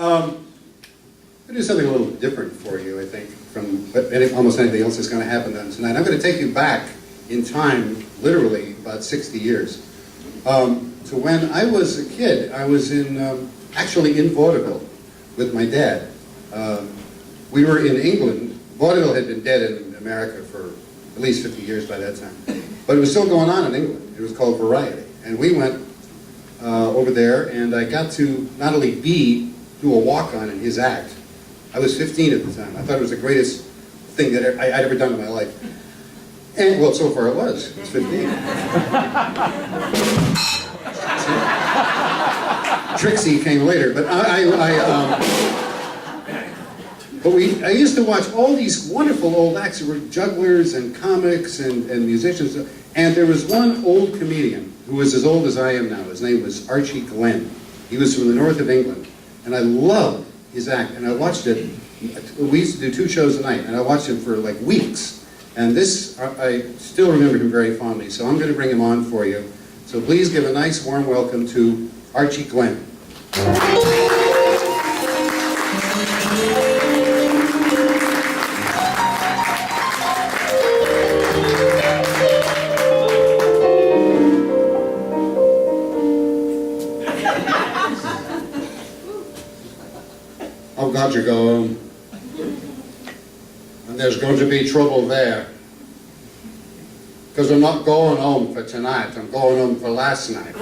I'll do something a little different for you, I think, from almost anything else that's going to happen tonight. I'm going to take you back in time, literally, about 60 years. To when I was a kid. I was actually in Vaudeville with my dad. We were in England. Vaudeville had been dead in America for at least 50 years by that time. But it was still going on in England. It was called Variety. And we went over there, and I got to not only do a walk-on in his act. I was 15 at the time. I thought it was the greatest thing that I'd ever done in my life. And, well, so far it was. It was 15. Trixie came later, but I used to watch all these wonderful old acts. There were jugglers and comics and musicians. And there was one old comedian who was as old as I am now. His name was Archie Glenn. He was from the north of England. And I loved his act. And I watched it. We used to do 2 shows a night. And I watched him for like weeks. And this, I still remember him very fondly. So I'm going to bring him on for you. So please give a nice warm welcome to Archie Glenn. I've got to go home. And there's going to be trouble there. Because I'm not going home for tonight, I'm going home for last night.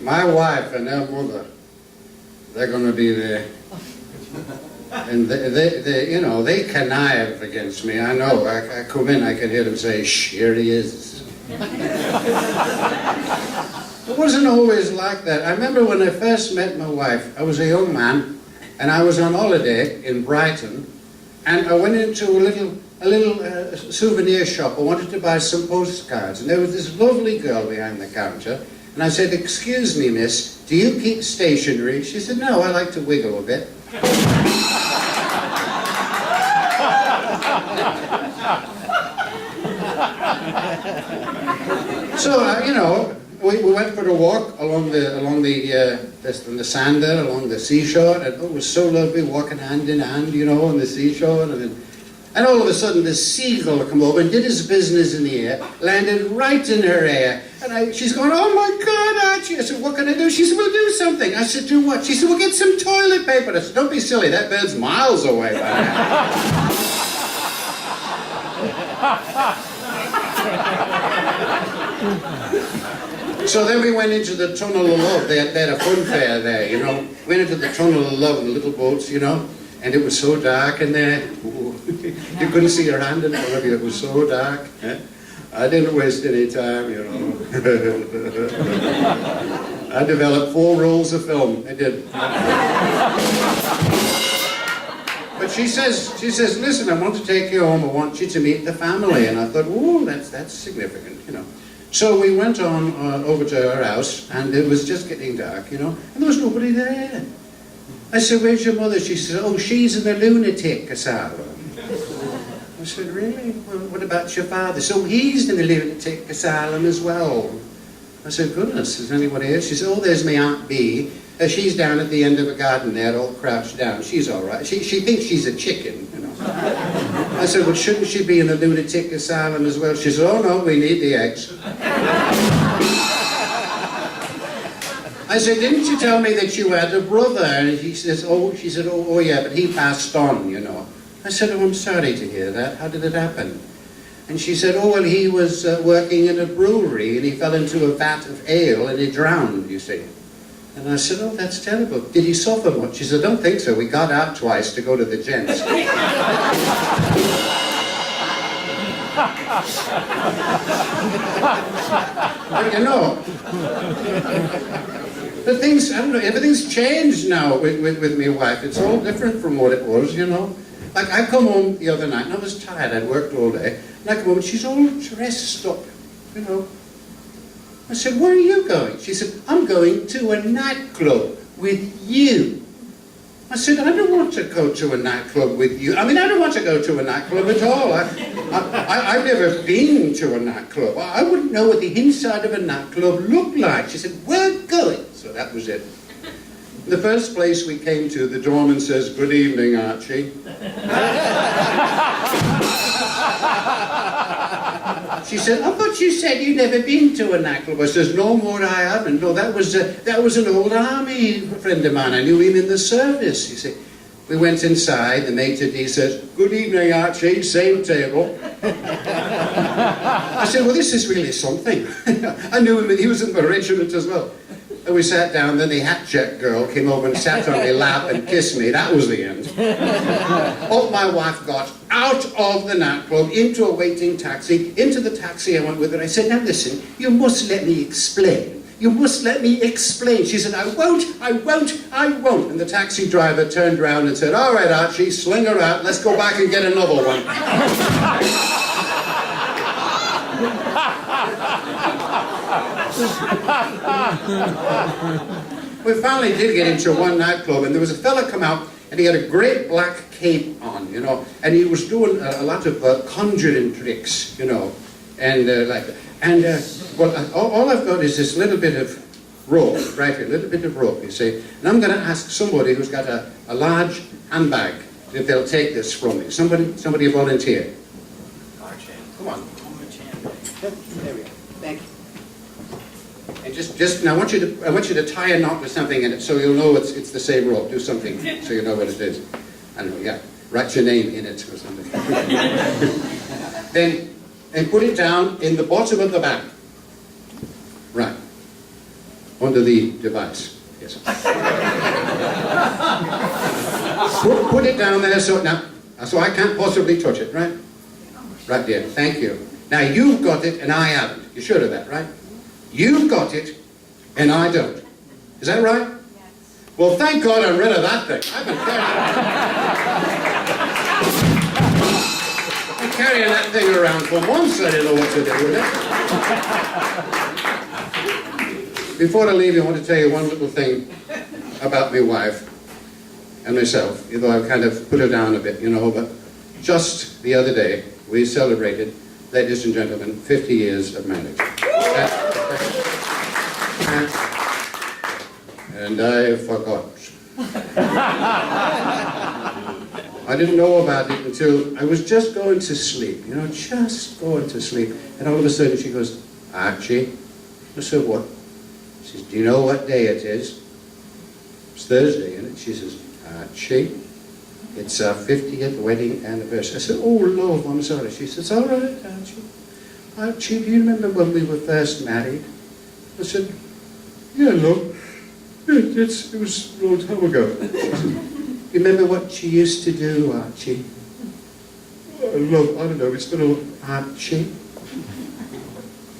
My wife and her mother, they're going to be there. And they connive against me, I know. I come in, I can hear them say, "Shh, here he is." It wasn't always like that. I remember when I first met my wife, I was a young man, and I was on holiday in Brighton, and I went into a little souvenir shop. I wanted to buy some postcards, and there was this lovely girl behind the counter, and I said, "Excuse me, miss, do you keep stationery?" She said, "No, I like to wiggle a bit." So, we went for a walk along the sand there, along the seashore, and it was so lovely walking hand in hand, on the seashore. And all of a sudden, this seagull come over and did his business in the air, landed right in her hair. And she's going, "Oh my God, Archie!" I said, "What can I do?" She said, "Well, do something." I said, "Do what?" She said, "Well, get some toilet paper." I said, "Don't be silly, that bird's miles away by now." So then we went into the Tunnel of Love. They had a fun fair there, Went into the Tunnel of Love in the little boats, and it was so dark in there. You couldn't see your hand in front of you. It was so dark. I didn't waste any time, I developed 4 rolls of film. I did. But she says, "Listen, I want to take you home. I want you to meet the family." And I thought, "Oh, that's significant, So we went on over to her house, and it was just getting dark, and there was nobody there. I said, "Where's your mother?" She said, "Oh, she's in the lunatic asylum." I said, "Really? Well, what about your father?" So he's in the lunatic asylum as well. I said, "Goodness, is anybody else?" She said, "Oh, there's my Aunt Bee. She's down at the end of the garden there, all crouched down. She's all right. She thinks she's a chicken, I said, "Well, shouldn't she be in a lunatic asylum as well?" She said, "Oh, no, we need the eggs." I said, "Didn't you tell me that you had a brother?" And she said, "Oh, yeah, but he passed on, I said, "Oh, I'm sorry to hear that. How did it happen?" And she said, "Oh, well, he was working in a brewery, and he fell into a vat of ale, and he drowned, you see." And I said, "Oh, that's terrible. Did he suffer much?" She said, "I don't think so. We got out twice to go to the gents." But the things, I don't know, everything's changed now with my wife. It's all different from what it was, Like, I come home the other night, and I was tired. I'd worked all day. And I come home, and she's all dressed up, I said, "Where are you going?" She said, "I'm going to a nightclub with you." I said, "I don't want to go to a nightclub with you. I don't want to go to a nightclub at all. I've never been to a nightclub. I wouldn't know what the inside of a nightclub looked like." She said, "We're going." So that was it. The first place we came to, the doorman says, "Good evening, Archie." She said, "Oh, but you said you'd never been to a nightclub." I says, "No more I haven't. No, that was an old army friend of mine. I knew him in the service." You see, we went inside. The maitre d' says, "Good evening, Archie. Same table." I said, "Well, this is really something." I knew him. He was in the regiment as well. And we sat down. Then the hat check girl came over and sat on my lap and kissed me. That was the end. Oh, my wife got out of the nightclub, into a waiting taxi. Into the taxi I went with her. I said, "Now listen, you must let me explain. You must let me explain." She said, "I won't, I won't, I won't." And the taxi driver turned around and said, "All right, Archie, sling her out. Let's go back and get another one." We finally did get into one nightclub, and there was a fella come out, and he had a great black cape on, you know, and he was doing a lot of conjuring tricks, you know, and well, all I've got is this little bit of rope, right here, a little bit of rope, you see, and I'm going to ask somebody who's got a large handbag if they'll take this from me. Somebody volunteer. Archie, come on. There we go. Thank you. And just now, I want you to tie a knot with something in it, so you'll know it's the same rope. Do something so you know what it is. I don't know. Yeah, write your name in it or something. Then, and put it down in the bottom of the bag. Right. Under the device. Yes. Put it down there so I can't possibly touch it. Right. Right there. Thank you. Now you've got it and I haven't. You're sure of that, right? You've got it, and I don't. Is that right? Yes. Well, thank God I'm rid of that thing. I've been carrying that thing around for months. I didn't know what to do with it. Before I leave you, I want to tell you one little thing about my wife and myself, although I've kind of put her down a bit, you know, but just the other day, we celebrated, ladies and gentlemen, 50 years of marriage. And I forgot. I didn't know about it until I was just going to sleep, you know, just going to sleep. And all of a sudden she goes, "Archie." I said, "What?" She says, "Do you know what day it is?" It's Thursday, isn't it? She says, "Archie, it's our 50th wedding anniversary." I said, "Oh, love, I'm sorry." She says, "All right, Archie. Archie, do you remember when we were first married?" I said, "Yeah, love. It was a long time ago." "You remember what you used to do, Archie?" "Oh, love, I don't know. It's been a long... Archie,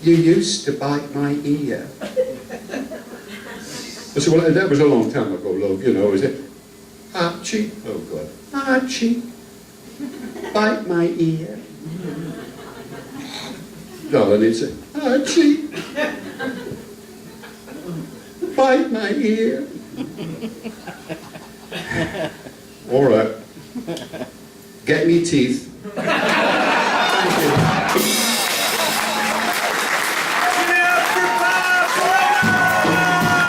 you used to bite my ear." I said, "Well, that was a long time ago, love, you know, is it?" "Archie." Oh, God. "Archie, bite my ear." Darling, it's "Archie, bite my ear." All right. Get me teeth